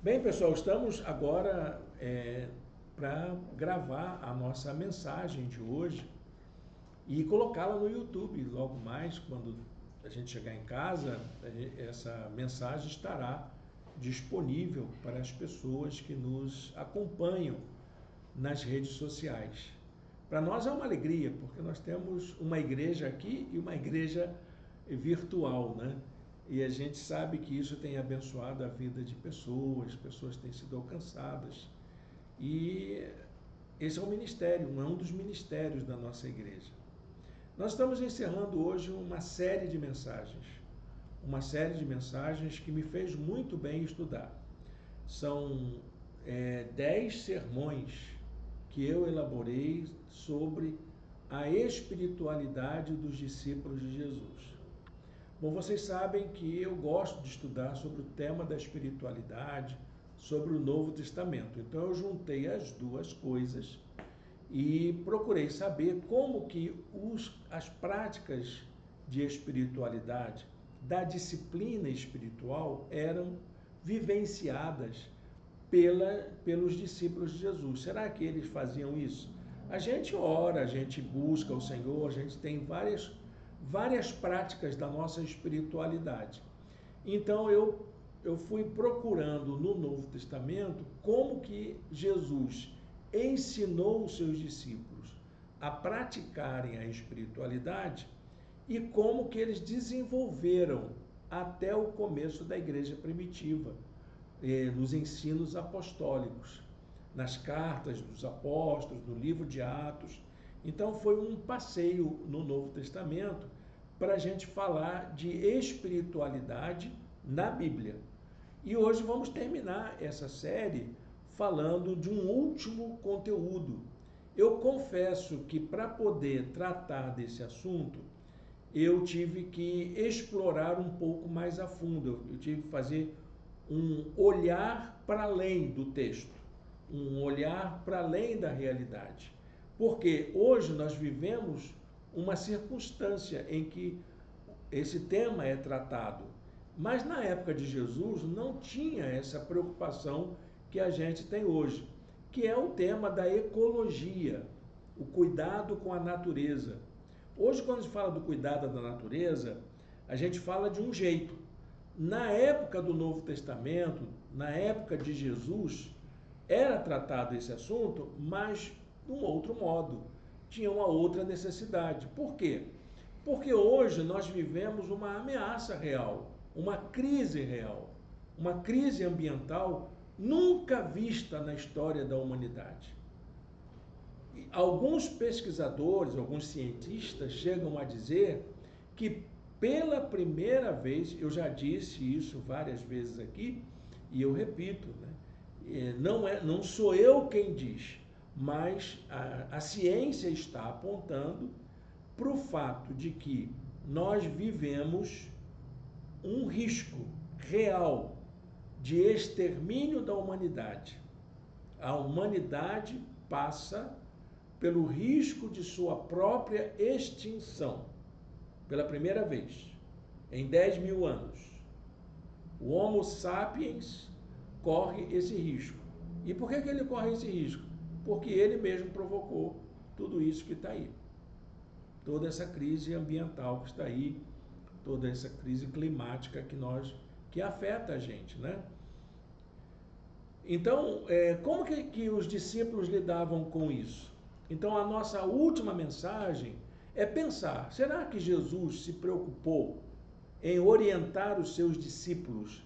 Bem, pessoal, estamos agora para gravar a nossa mensagem de hoje e colocá-la no YouTube. Logo mais, quando a gente chegar em casa, essa mensagem estará disponível para as pessoas que nos acompanham nas redes sociais. Para nós é uma alegria, porque nós temos uma igreja aqui e uma igreja virtual, né? E a gente sabe que isso tem abençoado a vida de pessoas, pessoas têm sido alcançadas. E esse é um ministério, é um dos ministérios da nossa igreja. Nós estamos encerrando hoje uma série de mensagens que me fez muito bem estudar. São 10 sermões que eu elaborei sobre a espiritualidade dos discípulos de Jesus. Bom, vocês sabem que eu gosto de estudar sobre o tema da espiritualidade, sobre o Novo Testamento. Então eu juntei as duas coisas e procurei saber como que as práticas de espiritualidade, da disciplina espiritual, eram vivenciadas pelos discípulos de Jesus. Será que eles faziam isso? A gente ora, a gente busca o Senhor, a gente tem várias práticas da nossa espiritualidade. Então eu fui procurando no Novo Testamento como que Jesus ensinou os seus discípulos a praticarem a espiritualidade e como que eles desenvolveram até o começo da igreja primitiva, nos ensinos apostólicos, nas cartas dos apóstolos, no livro de Atos. Então foi um passeio no Novo Testamento para a gente falar de espiritualidade na Bíblia. E hoje vamos terminar essa série falando de um último conteúdo. Eu confesso que para poder tratar desse assunto, eu tive que explorar um pouco mais a fundo, eu tive que fazer um olhar para além do texto, um olhar para além da realidade. Porque hoje nós vivemos uma circunstância em que esse tema é tratado, mas na época de Jesus não tinha essa preocupação que a gente tem hoje, que é o tema da ecologia, o cuidado com a natureza. Hoje, quando a gente fala do cuidado da natureza, a gente fala de um jeito. Na época do Novo Testamento, na época de Jesus, era tratado esse assunto, mas de um outro modo. Tinha uma outra necessidade. Por quê? Porque hoje nós vivemos uma ameaça real, uma crise ambiental nunca vista na história da humanidade. Alguns pesquisadores, alguns cientistas chegam a dizer que pela primeira vez, eu já disse isso várias vezes aqui, e eu repito, né? Não sou eu quem diz, mas a ciência está apontando para o fato de que nós vivemos um risco real de extermínio da humanidade. A humanidade passa pelo risco de sua própria extinção, pela primeira vez, em 10 mil anos. O Homo sapiens corre esse risco. E por que ele corre esse risco? Porque ele mesmo provocou tudo isso que está aí. Toda essa crise ambiental que está aí, toda essa crise climática que afeta a gente, né? Então, como que os discípulos lidavam com isso? Então, a nossa última mensagem é pensar, será que Jesus se preocupou em orientar os seus discípulos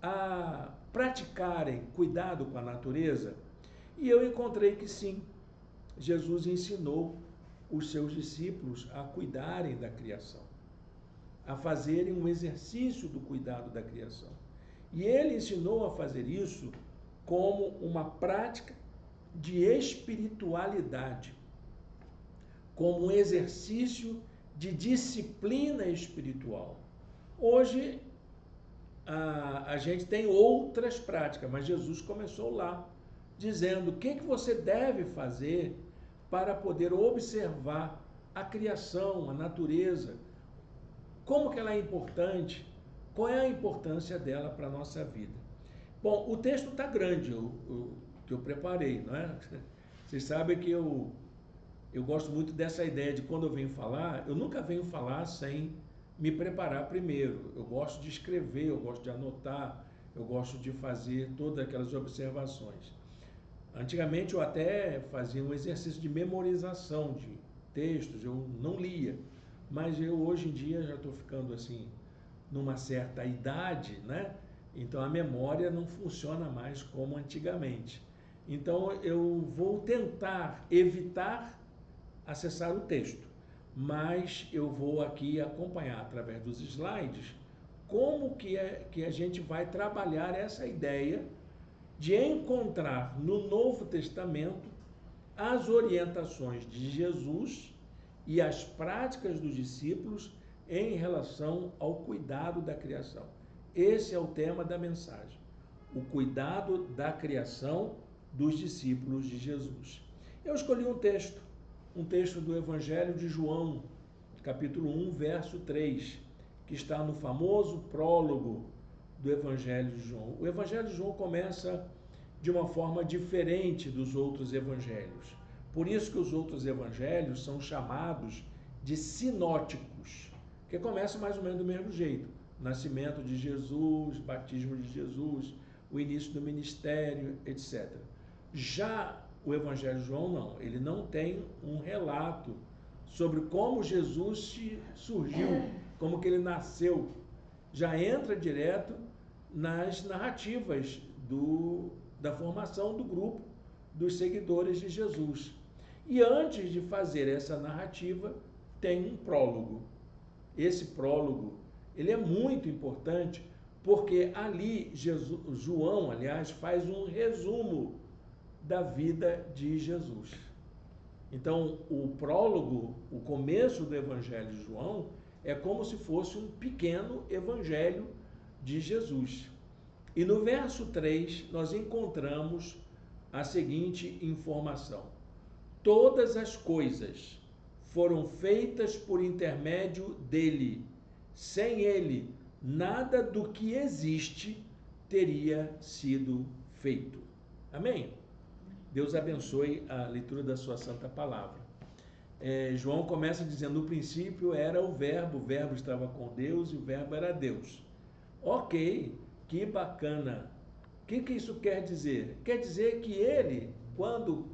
a praticarem cuidado com a natureza? E eu encontrei que sim, Jesus ensinou os seus discípulos a cuidarem da criação, a fazerem um exercício do cuidado da criação. E ele ensinou a fazer isso como uma prática de espiritualidade, como um exercício de disciplina espiritual. Hoje, a gente tem outras práticas, mas Jesus começou lá, dizendo o que você deve fazer para poder observar a criação, a natureza, como que ela é importante, qual é a importância dela para a nossa vida. Bom, o texto está grande, que eu preparei, não é? Vocês sabem que eu gosto muito dessa ideia de quando eu venho falar, eu nunca venho falar sem me preparar primeiro. Eu gosto de escrever, eu gosto de anotar, eu gosto de fazer todas aquelas observações. Antigamente eu até fazia um exercício de memorização de textos, eu não lia, mas eu hoje em dia já estou ficando assim, numa certa idade, né? Então a memória não funciona mais como antigamente. Então eu vou tentar evitar acessar o texto, mas eu vou aqui acompanhar através dos slides como que a gente vai trabalhar essa ideia de encontrar no Novo Testamento as orientações de Jesus e as práticas dos discípulos em relação ao cuidado da criação. Esse é o tema da mensagem, o cuidado da criação dos discípulos de Jesus. Eu escolhi um texto do Evangelho de João, capítulo 1, verso 3, que está no famoso prólogo do Evangelho de João. O Evangelho de João começa de uma forma diferente dos outros evangelhos. Por isso que os outros evangelhos são chamados de sinóticos, que começam mais ou menos do mesmo jeito. Nascimento de Jesus, batismo de Jesus, o início do ministério, etc. Já o Evangelho de João não, ele não tem um relato sobre como Jesus surgiu, como que ele nasceu. Já entra direto nas narrativas da formação do grupo dos seguidores de Jesus. E antes de fazer essa narrativa, tem um prólogo. Esse prólogo, ele é muito importante, porque ali João, aliás, faz um resumo da vida de Jesus. Então, o prólogo, o começo do Evangelho de João, é como se fosse um pequeno evangelho de Jesus. E no verso 3, nós encontramos a seguinte informação: todas as coisas foram feitas por intermédio dele. Sem ele, nada do que existe teria sido feito. Amém? Deus abençoe a leitura da sua santa palavra. João começa dizendo: no princípio era o verbo estava com Deus e o verbo era Deus. Ok, que bacana. O que isso quer dizer? Quer dizer que ele, quando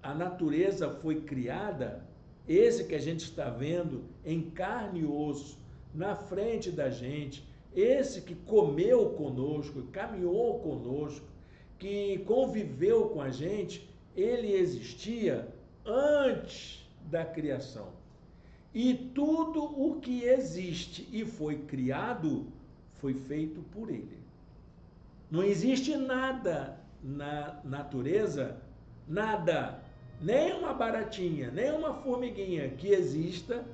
a natureza foi criada, esse que a gente está vendo em carne e osso, na frente da gente, esse que comeu conosco, caminhou conosco, que conviveu com a gente, ele existia antes da criação. E tudo o que existe e foi criado foi feito por ele. Não existe nada na natureza, nada, nem uma baratinha, nem uma formiguinha que exista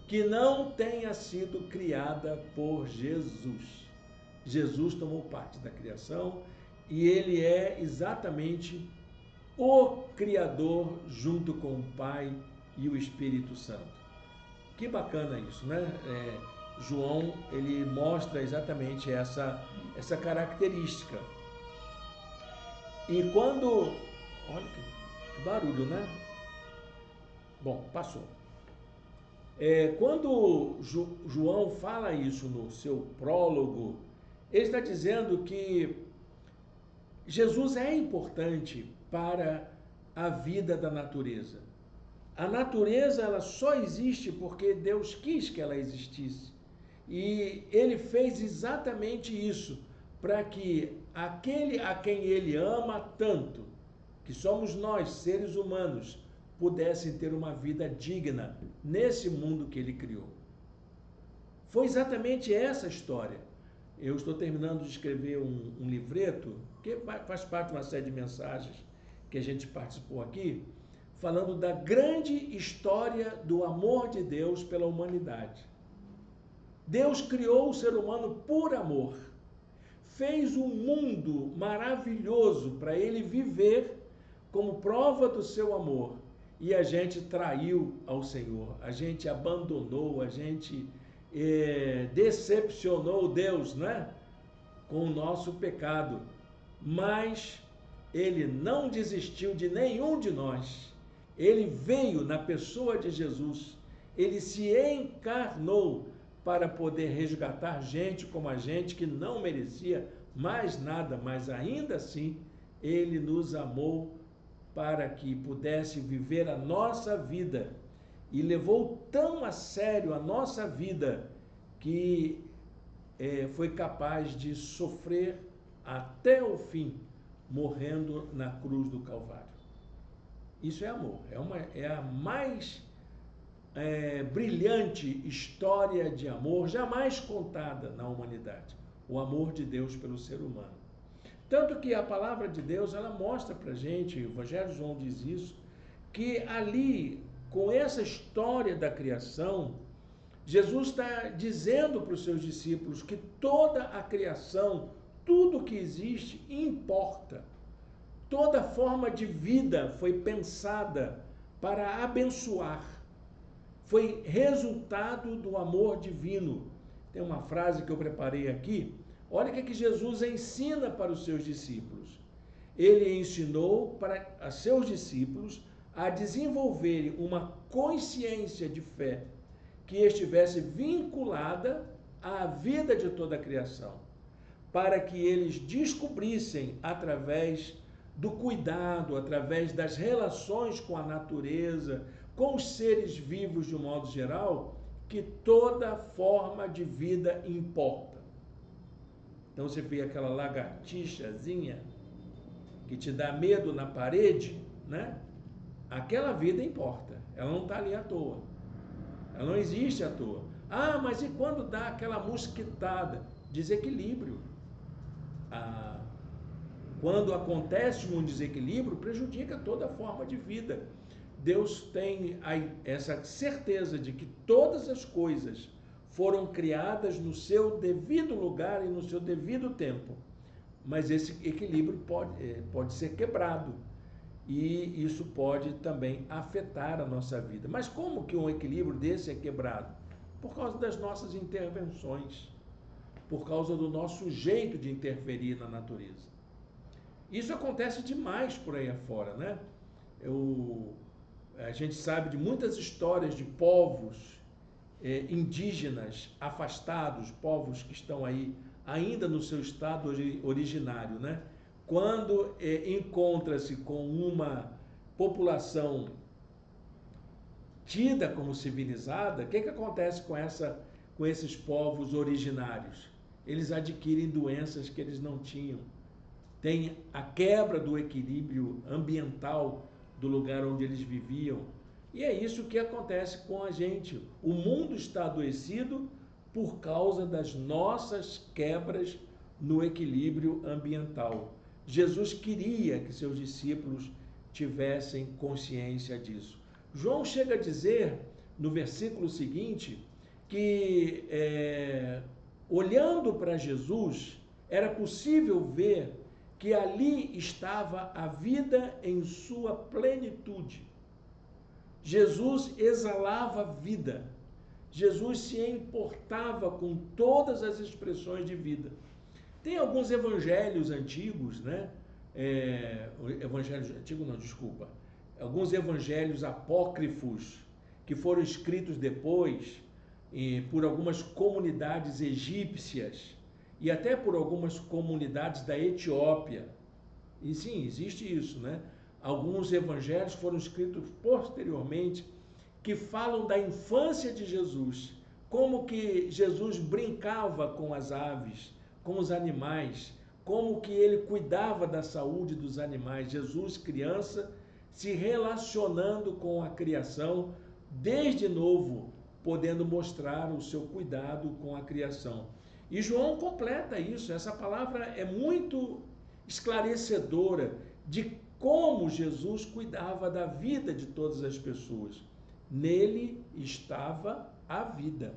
que não tenha sido criada por Jesus. Jesus tomou parte da criação e ele é exatamente o Criador junto com o Pai e o Espírito Santo. Que bacana isso, né? João, ele mostra exatamente essa característica. E quando... Olha que barulho, né? Bom, passou. Quando João fala isso no seu prólogo, ele está dizendo que Jesus é importante para a vida da natureza. A natureza, ela só existe porque Deus quis que ela existisse. E ele fez exatamente isso, para que aquele a quem ele ama tanto, que somos nós, seres humanos, pudessem ter uma vida digna nesse mundo que ele criou. Foi exatamente essa história. Eu estou terminando de escrever um livreto, que faz parte de uma série de mensagens que a gente participou aqui, falando da grande história do amor de Deus pela humanidade. Deus criou o ser humano por amor. Fez um mundo maravilhoso para ele viver como prova do seu amor. E a gente traiu ao Senhor, a gente abandonou, a gente decepcionou Deus, né? com o nosso pecado, mas ele não desistiu de nenhum de nós. Ele veio na pessoa de Jesus, ele se encarnou para poder resgatar gente como a gente que não merecia mais nada, mas ainda assim ele nos amou para que pudesse viver a nossa vida e levou tão a sério a nossa vida que foi capaz de sofrer até o fim, morrendo na cruz do Calvário. Isso é amor, é a mais brilhante história de amor jamais contada na humanidade, o amor de Deus pelo ser humano. Tanto que a palavra de Deus, ela mostra para a gente, o Evangelho de João diz isso, que ali, com essa história da criação, Jesus está dizendo para os seus discípulos que toda a criação, tudo que existe, importa. Toda forma de vida foi pensada para abençoar. Foi resultado do amor divino. Tem uma frase que eu preparei aqui. Olha o que Jesus ensina para os seus discípulos. Ele ensinou para os seus discípulos a desenvolverem uma consciência de fé que estivesse vinculada à vida de toda a criação, para que eles descobrissem através do cuidado, através das relações com a natureza, com os seres vivos de um modo geral, que toda forma de vida importa. Então você vê aquela lagartixazinha que te dá medo na parede, né? Aquela vida importa, ela não está ali à toa, ela não existe à toa. Ah, mas e quando dá aquela mosquitada? Desequilíbrio. Quando acontece um desequilíbrio, prejudica toda a forma de vida. Deus tem essa certeza de que todas as coisas foram criadas no seu devido lugar e no seu devido tempo. Mas esse equilíbrio pode ser quebrado. E isso pode também afetar a nossa vida. Mas como que um equilíbrio desse é quebrado? Por causa das nossas intervenções, por causa do nosso jeito de interferir na natureza. Isso acontece demais por aí afora, né? A gente sabe de muitas histórias de povos indígenas afastados, povos que estão aí ainda no seu estado originário, né? Quando encontra-se com uma população tida como civilizada, o que acontece com esses povos originários? Eles adquirem doenças que eles não tinham. Tem a quebra do equilíbrio ambiental do lugar onde eles viviam. E é isso que acontece com a gente. O mundo está adoecido por causa das nossas quebras no equilíbrio ambiental. Jesus queria que seus discípulos tivessem consciência disso. João chega a dizer, no versículo seguinte, que olhando para Jesus, era possível ver que ali estava a vida em sua plenitude. Jesus exalava vida. Jesus se importava com todas as expressões de vida. Tem alguns evangelhos antigos, né? Alguns evangelhos apócrifos que foram escritos depois por algumas comunidades egípcias e até por algumas comunidades da Etiópia. E sim, existe isso, né? Alguns evangelhos foram escritos posteriormente que falam da infância de Jesus, como que Jesus brincava com as aves, com os animais, como que ele cuidava da saúde dos animais. Jesus, criança, se relacionando com a criação, desde novo, podendo mostrar o seu cuidado com a criação. E João completa isso, essa palavra é muito esclarecedora de como Jesus cuidava da vida de todas as pessoas. Nele estava a vida.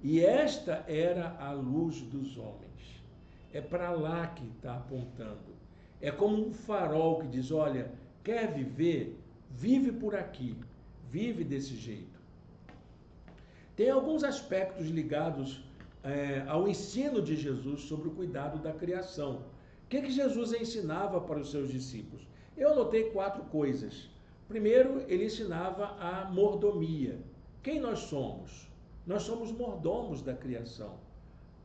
E esta era a luz dos homens. É para lá que está apontando. É como um farol que diz, olha, quer viver? Vive por aqui. Vive desse jeito. Tem alguns aspectos ligados ao ensino de Jesus sobre o cuidado da criação. O que Jesus ensinava para os seus discípulos? Eu anotei 4 coisas. Primeiro, ele ensinava a mordomia. Quem nós somos? Nós somos mordomos da criação.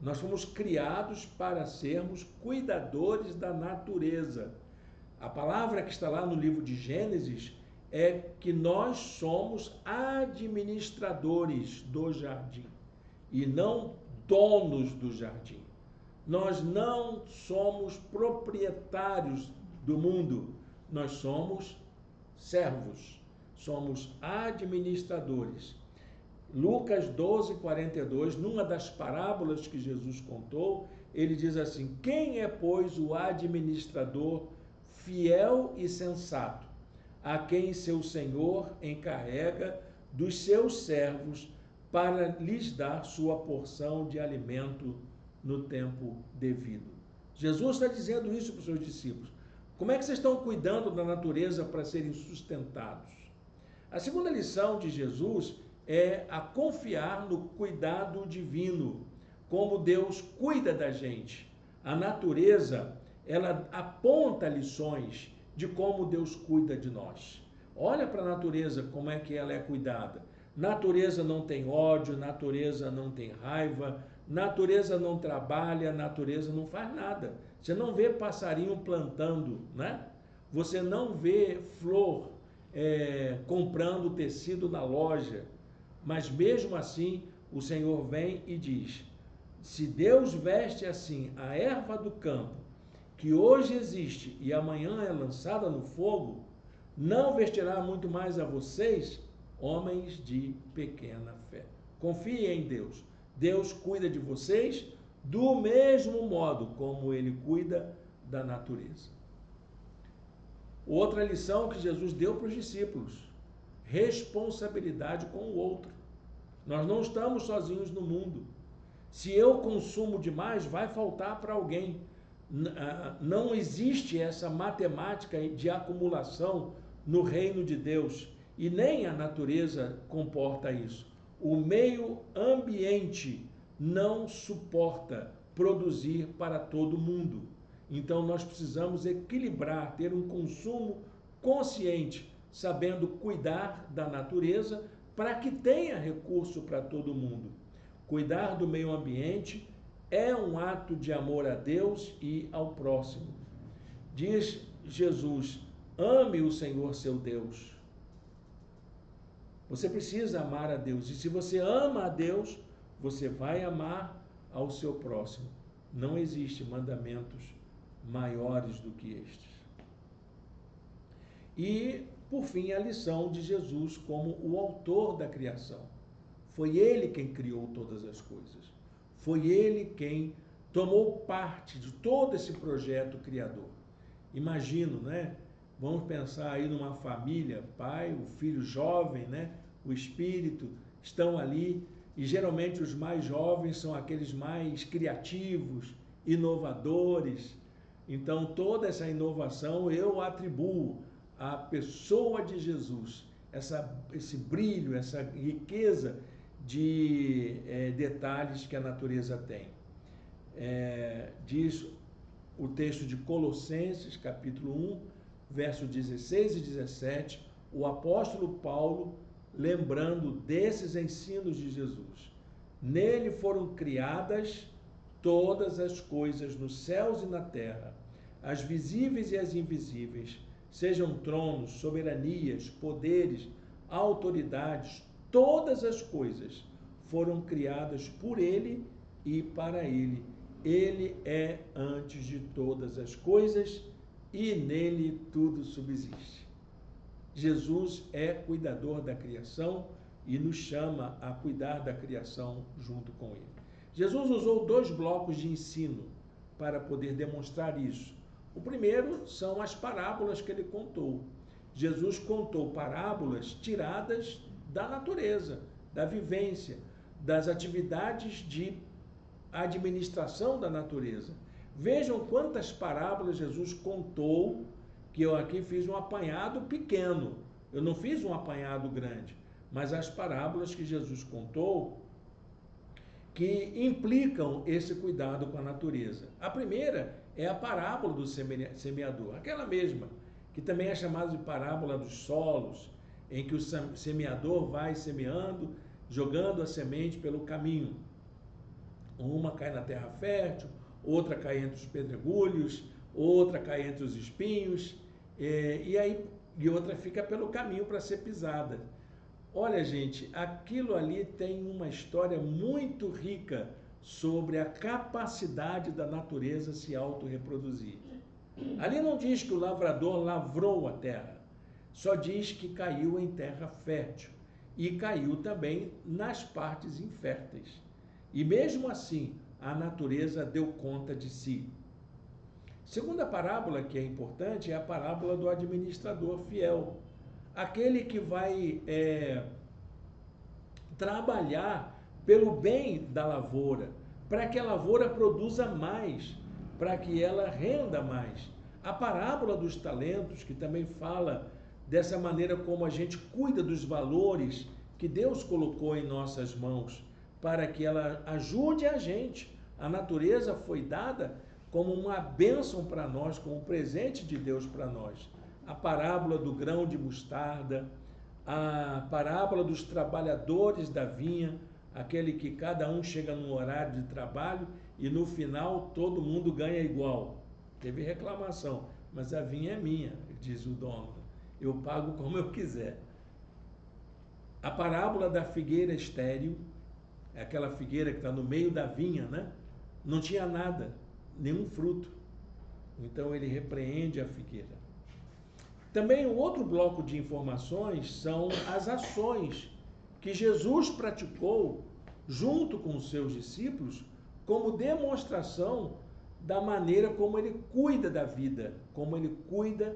Nós fomos criados para sermos cuidadores da natureza. A palavra que está lá no livro de Gênesis é que nós somos administradores do jardim e não donos do jardim. Nós não somos proprietários do mundo, nós somos servos, somos administradores. Lucas 12:42, numa das parábolas que Jesus contou, ele diz assim: quem é, pois, o administrador fiel e sensato, a quem seu senhor encarrega dos seus servos para lhes dar sua porção de alimento no tempo devido? Jesus está dizendo isso para os seus discípulos. Como é que vocês estão cuidando da natureza para serem sustentados? A segunda lição de Jesus é a confiar no cuidado divino, como Deus cuida da gente. A natureza, ela aponta lições de como Deus cuida de nós. Olha para a natureza, como é que ela é cuidada. Natureza não tem ódio, natureza não tem raiva, natureza não trabalha, natureza não faz nada. Você não vê passarinho plantando, né? Você não vê flor comprando tecido na loja. Mas mesmo assim, o Senhor vem e diz: se Deus veste assim a erva do campo, que hoje existe e amanhã é lançada no fogo, não vestirá muito mais a vocês, homens de pequena fé. Confiem em Deus. Deus cuida de vocês do mesmo modo como ele cuida da natureza. Outra lição que Jesus deu para os discípulos: responsabilidade com o outro. Nós não estamos sozinhos no mundo. Se eu consumo demais, vai faltar para alguém. Não existe essa matemática de acumulação no reino de Deus, e nem a natureza comporta isso. O meio ambiente não suporta produzir para todo mundo. Então nós precisamos equilibrar, ter um consumo consciente, sabendo cuidar da natureza para que tenha recurso para todo mundo. Cuidar do meio ambiente é um ato de amor a Deus e ao próximo. Diz Jesus: ame o Senhor seu Deus. Você precisa amar a Deus. E se você ama a Deus, você vai amar ao seu próximo. Não existe mandamentos maiores do que estes. E, por fim, a lição de Jesus como o autor da criação. Foi ele quem criou todas as coisas. Foi ele quem tomou parte de todo esse projeto criador. Imagino, né? Vamos pensar aí numa família, pai, o filho jovem, né? O espírito, estão ali, e geralmente os mais jovens são aqueles mais criativos, inovadores. Então, toda essa inovação eu atribuo à pessoa de Jesus, esse brilho, essa riqueza de detalhes que a natureza tem. Diz o texto de Colossenses, capítulo 1, versos 16 e 17, o apóstolo Paulo, lembrando desses ensinos de Jesus. Nele foram criadas todas as coisas nos céus e na terra, as visíveis e as invisíveis, sejam tronos, soberanias, poderes, autoridades, todas as coisas foram criadas por ele e para ele. Ele é antes de todas as coisas e nele tudo subsiste. Jesus é cuidador da criação e nos chama a cuidar da criação junto com ele. Jesus usou 2 blocos de ensino para poder demonstrar isso. O primeiro são as parábolas que ele contou. Jesus contou parábolas tiradas da natureza, da vivência, das atividades de administração da natureza. Vejam quantas parábolas Jesus contou, que eu aqui fiz um apanhado pequeno. Eu não fiz um apanhado grande, mas as parábolas que Jesus contou, que implicam esse cuidado com a natureza. A primeira é a parábola do semeador, aquela mesma, que também é chamada de parábola dos solos, em que o semeador vai semeando, jogando a semente pelo caminho. Uma cai na terra fértil, outra cai entre os pedregulhos, outra cai entre os espinhos, e outra fica pelo caminho para ser pisada. Olha, gente, aquilo ali tem uma história muito rica sobre a capacidade da natureza se autorreproduzir. Ali não diz que o lavrador lavrou a terra, só diz que caiu em terra fértil e caiu também nas partes inférteis. E mesmo assim, a natureza deu conta de si. Segunda parábola que é importante é a parábola do administrador fiel. Aquele que vai trabalhar pelo bem da lavoura, para que a lavoura produza mais, para que ela renda mais. A parábola dos talentos, que também fala dessa maneira como a gente cuida dos valores que Deus colocou em nossas mãos, para que ela ajude a gente. A natureza foi dada como uma bênção para nós, como um presente de Deus para nós. A parábola do grão de mostarda, a parábola dos trabalhadores da vinha, aquele que cada um chega num horário de trabalho e no final todo mundo ganha igual. Teve reclamação, mas a vinha é minha, diz o dono, eu pago como eu quiser. A parábola da figueira estéril, é aquela figueira que está no meio da vinha, né? Não tinha nada, nenhum fruto. Então ele repreende a figueira. Também o outro bloco de informações são as ações que Jesus praticou junto com os seus discípulos como demonstração da maneira como ele cuida da vida, como ele cuida,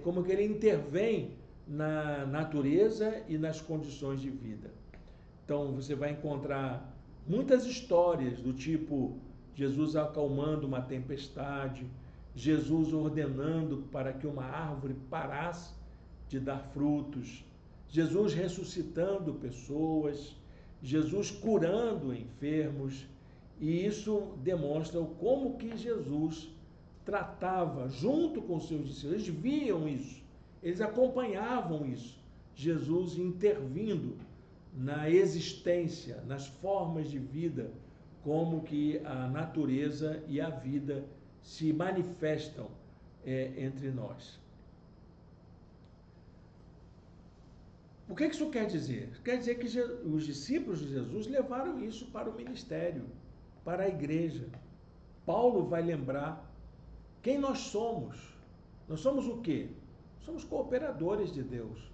como que ele intervém na natureza e nas condições de vida. Então você vai encontrar muitas histórias do tipo Jesus acalmando uma tempestade, Jesus ordenando para que uma árvore parasse de dar frutos, Jesus ressuscitando pessoas, Jesus curando enfermos, e isso demonstra como que Jesus tratava junto com seus discípulos. Eles viam isso, eles acompanhavam isso, Jesus intervindo na existência, nas formas de vida, como que a natureza e a vida se manifestam entre nós. O que isso quer dizer? Quer dizer que os discípulos de Jesus levaram isso para o ministério, para a igreja. Paulo vai lembrar quem nós somos. Nós somos o quê? Somos cooperadores de Deus.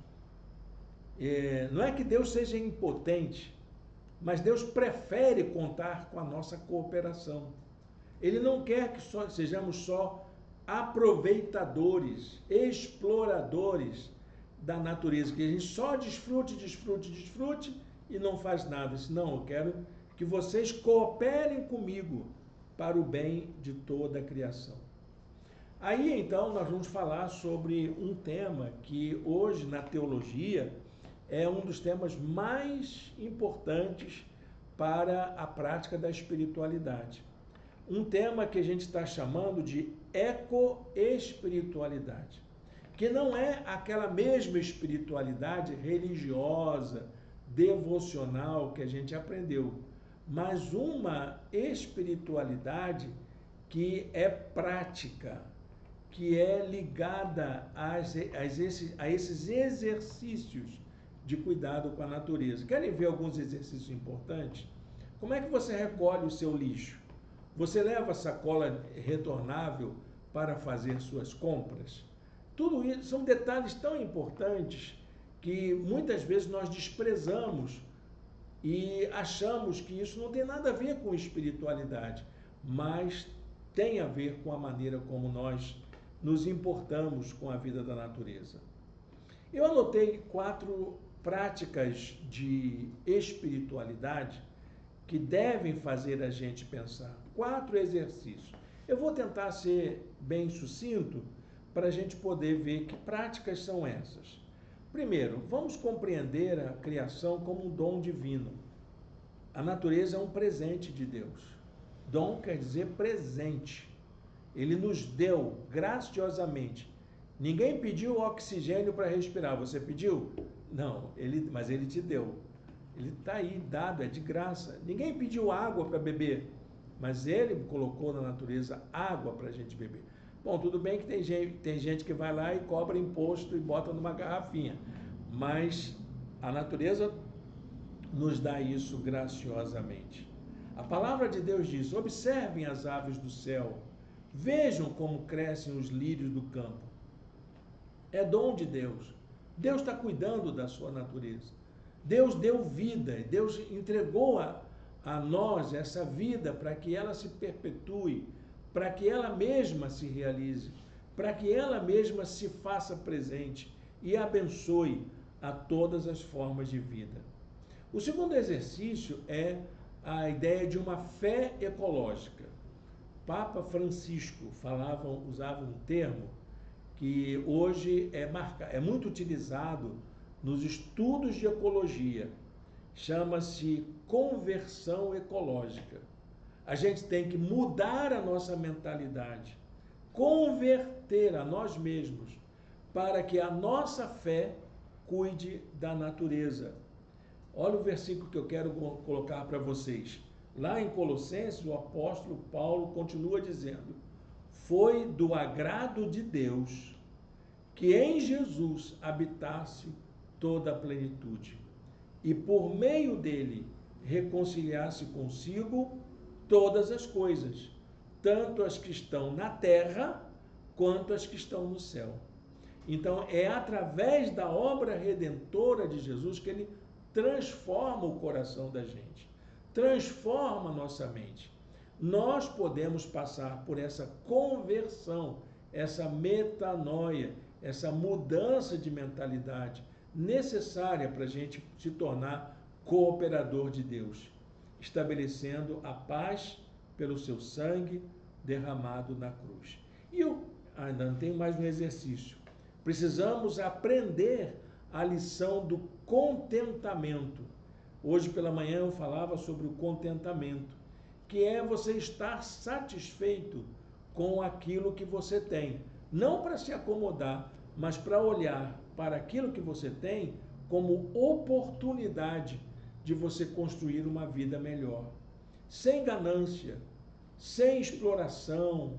Não é que Deus seja impotente, mas Deus prefere contar com a nossa cooperação. Ele não quer que sejamos só aproveitadores, exploradores da natureza, que a gente só desfrute e não faz nada. Não, eu quero que vocês cooperem comigo para o bem de toda a criação. Aí, então, nós vamos falar sobre um tema que hoje, na teologia, é um dos temas mais importantes para a prática da espiritualidade. Um tema que a gente está chamando de ecoespiritualidade, que não é aquela mesma espiritualidade religiosa, devocional que a gente aprendeu, mas uma espiritualidade que é prática, que é ligada a esses exercícios de cuidado com a natureza. Querem ver alguns exercícios importantes? Como é que você recolhe o seu lixo? Você leva a sacola retornável para fazer suas compras? Tudo isso são detalhes tão importantes que muitas vezes nós desprezamos e achamos que isso não tem nada a ver com espiritualidade, mas tem a ver com a maneira como nós nos importamos com a vida da natureza. Eu anotei 4 práticas de espiritualidade que devem fazer a gente pensar. 4 exercícios. Eu vou tentar ser bem sucinto para a gente poder ver que práticas são essas. Primeiro, vamos compreender a criação como um dom divino. A natureza é um presente de Deus. Dom quer dizer presente. Ele nos deu graciosamente. Ninguém pediu oxigênio para respirar. Você pediu? Não, mas ele te deu. Ele está aí, dado, é de graça. Ninguém pediu água para beber, mas ele colocou na natureza água para a gente beber. Bom, tudo bem que tem gente que vai lá e cobra imposto e bota numa garrafinha, mas a natureza nos dá isso graciosamente. A palavra de Deus diz: observem as aves do céu, vejam como crescem os lírios do campo. É dom de Deus. Deus está cuidando da sua natureza. Deus deu vida, Deus entregou a nós essa vida para que ela se perpetue, para que ela mesma se realize, para que ela mesma se faça presente e abençoe a todas as formas de vida. O segundo exercício é a ideia de uma fé ecológica. Papa Francisco usava um termo que hoje é muito utilizado nos estudos de ecologia. Chama-se conversão ecológica. A gente tem que mudar a nossa mentalidade, converter a nós mesmos, para que a nossa fé cuide da natureza. Olha o versículo que eu quero colocar para vocês. Lá em Colossenses, o apóstolo Paulo continua dizendo: foi do agrado de Deus que em Jesus habitasse toda a plenitude, e por meio dele reconciliasse consigo todas as coisas, tanto as que estão na terra quanto as que estão no céu. Então, é através da obra redentora de Jesus que ele transforma o coração da gente, transforma a nossa mente. Nós podemos passar por essa conversão, essa metanoia, essa mudança de mentalidade necessária para a gente se tornar cooperador de Deus, estabelecendo a paz pelo seu sangue derramado na cruz. E eu ainda não tenho mais um exercício. Precisamos aprender a lição do contentamento. Hoje pela manhã eu falava sobre o contentamento, que é você estar satisfeito com aquilo que você tem. Não para se acomodar, mas para olhar para aquilo que você tem como oportunidade de você construir uma vida melhor. Sem ganância, sem exploração,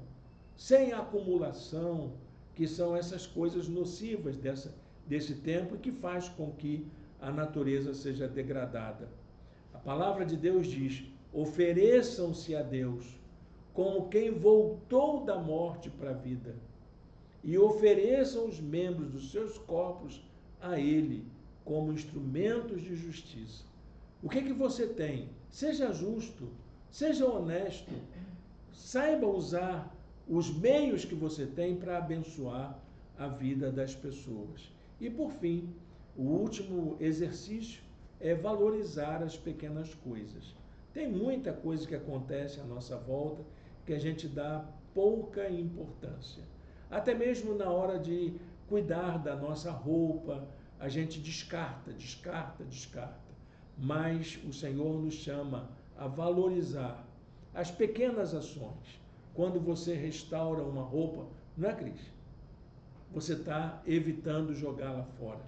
sem acumulação, que são essas coisas nocivas desse tempo e que faz com que a natureza seja degradada. A palavra de Deus diz: ofereçam-se a Deus como quem voltou da morte para a vida, e ofereçam os membros dos seus corpos a Ele como instrumentos de justiça. O que você tem? Seja justo, seja honesto, saiba usar os meios que você tem para abençoar a vida das pessoas. E por fim, o último exercício é valorizar as pequenas coisas. Tem muita coisa que acontece à nossa volta que a gente dá pouca importância. Até mesmo na hora de cuidar da nossa roupa, a gente descarta. Mas o Senhor nos chama a valorizar as pequenas ações. Quando você restaura uma roupa, não é, Cris? Você está evitando jogá-la fora.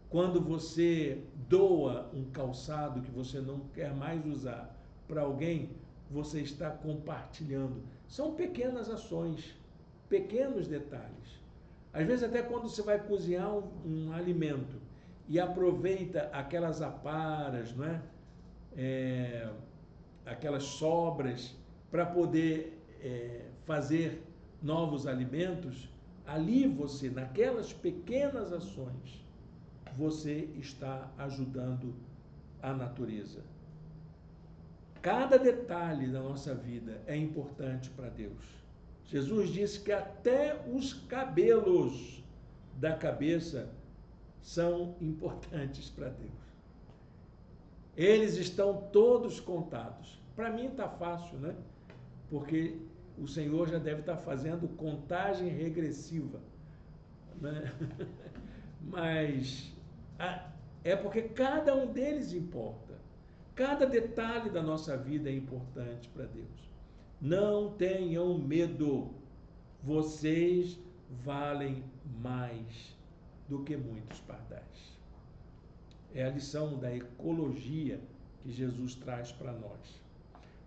Quando você doa um calçado que você não quer mais usar para alguém, você está compartilhando. São pequenas ações, pequenos detalhes. Às vezes até quando você vai cozinhar um alimento e aproveita aquelas aparas, não é? Aquelas sobras para poder fazer novos alimentos, ali você, naquelas pequenas ações, você está ajudando a natureza. Cada detalhe da nossa vida é importante para Deus. Jesus disse que até os cabelos da cabeça são importantes para Deus. Eles estão todos contados. Para mim está fácil, né? Porque o Senhor já deve estar fazendo contagem regressiva, né? Mas é porque cada um deles importa. Cada detalhe da nossa vida é importante para Deus. Não tenham medo. Vocês valem mais do que muitos pardais. É a lição da ecologia que Jesus traz para nós.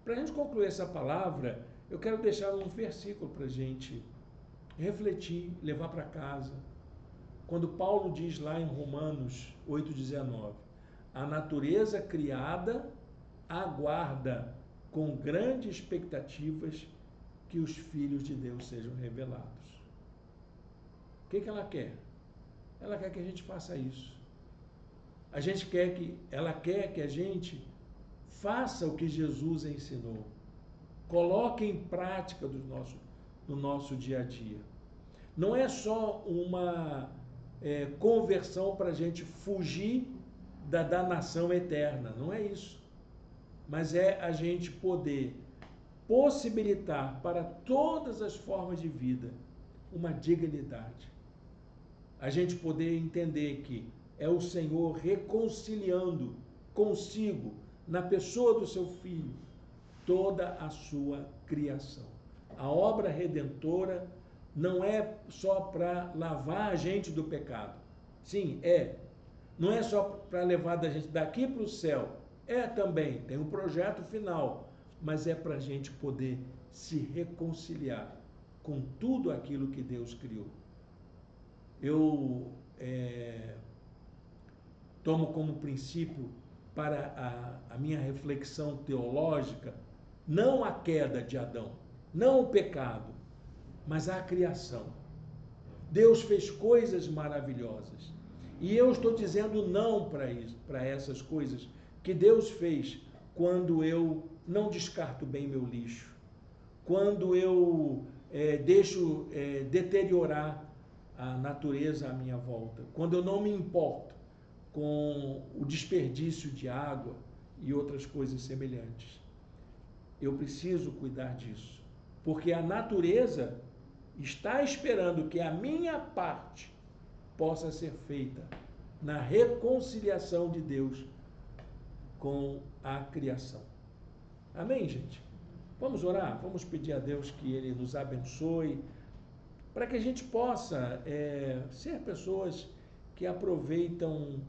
Para a gente concluir essa palavra, eu quero deixar um versículo para a gente refletir, levar para casa. Quando Paulo diz lá em Romanos 8,19, a natureza criada aguarda com grandes expectativas que os filhos de Deus sejam revelados. O que ela quer? Ela quer que a gente faça isso. Ela quer que a gente faça o que Jesus ensinou. Coloque em prática no nosso dia a dia. Não é só uma conversão para a gente fugir da danação eterna, não é isso. Mas é a gente poder possibilitar para todas as formas de vida uma dignidade. A gente poder entender que é o Senhor reconciliando consigo, na pessoa do seu Filho, toda a sua criação. A obra redentora não é só para lavar a gente do pecado. Sim, é. Não é só para levar a gente daqui para o céu. É também, tem um projeto final, mas é para a gente poder se reconciliar com tudo aquilo que Deus criou. Eu tomo como princípio para a minha reflexão teológica, não a queda de Adão, não o pecado, mas a criação. Deus fez coisas maravilhosas. E eu estou dizendo não para essas coisas que Deus fez quando eu não descarto bem meu lixo, quando eu deixo deteriorar a natureza à minha volta, quando eu não me importo com o desperdício de água e outras coisas semelhantes. Eu preciso cuidar disso, porque a natureza está esperando que a minha parte possa ser feita na reconciliação de Deus com a criação. Amém, gente? Vamos orar? Vamos pedir a Deus que Ele nos abençoe, para que a gente possa ser pessoas que aproveitam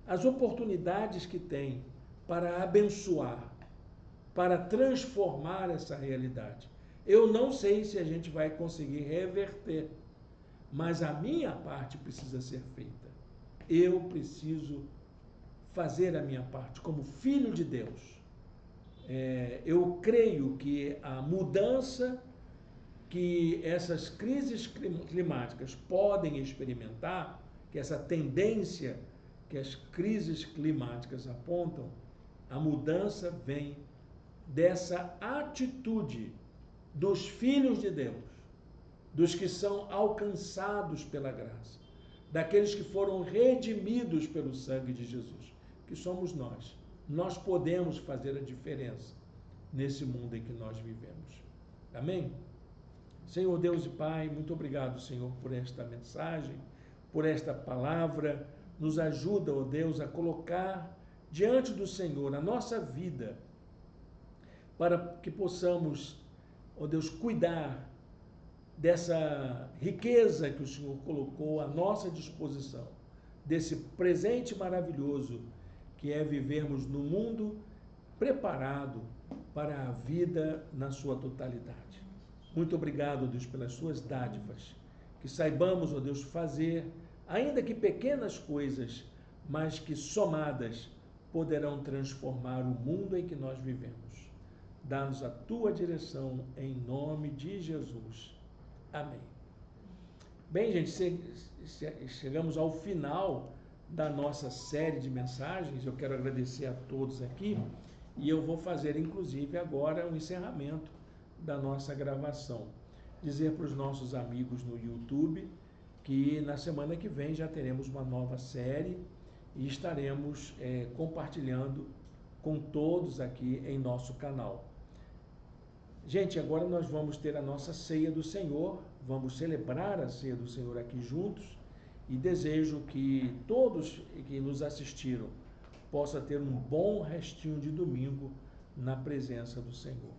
as oportunidades que tem para abençoar, para transformar essa realidade. Eu não sei se a gente vai conseguir reverter, mas a minha parte precisa ser feita. Eu preciso fazer a minha parte como filho de Deus. Eu creio que a mudança que essas crises climáticas podem experimentar, que essa tendência que as crises climáticas apontam, a mudança vem dessa atitude dos filhos de Deus, dos que são alcançados pela graça, daqueles que foram redimidos pelo sangue de Jesus, que somos nós. Nós podemos fazer a diferença nesse mundo em que nós vivemos. Amém? Senhor Deus e Pai, muito obrigado, Senhor, por esta mensagem, por esta palavra. Nos ajuda, ó Deus, a colocar diante do Senhor a nossa vida, para que possamos, ó Deus, cuidar dessa riqueza que o Senhor colocou à nossa disposição, desse presente maravilhoso que é vivermos no mundo preparado para a vida na sua totalidade. Muito obrigado, Deus, pelas suas dádivas, que saibamos, ó Deus, fazer, ainda que pequenas coisas, mas que somadas poderão transformar o mundo em que nós vivemos. Dá-nos a tua direção em nome de Jesus. Amém. Bem, gente, chegamos ao final da nossa série de mensagens. Eu quero agradecer a todos aqui e eu vou fazer, inclusive, agora o encerramento da nossa gravação. Dizer para os nossos amigos no YouTube que na semana que vem já teremos uma nova série e estaremos compartilhando com todos aqui em nosso canal. Gente, agora nós vamos ter a nossa ceia do Senhor, vamos celebrar a ceia do Senhor aqui juntos e desejo que todos que nos assistiram possa ter um bom restinho de domingo na presença do Senhor.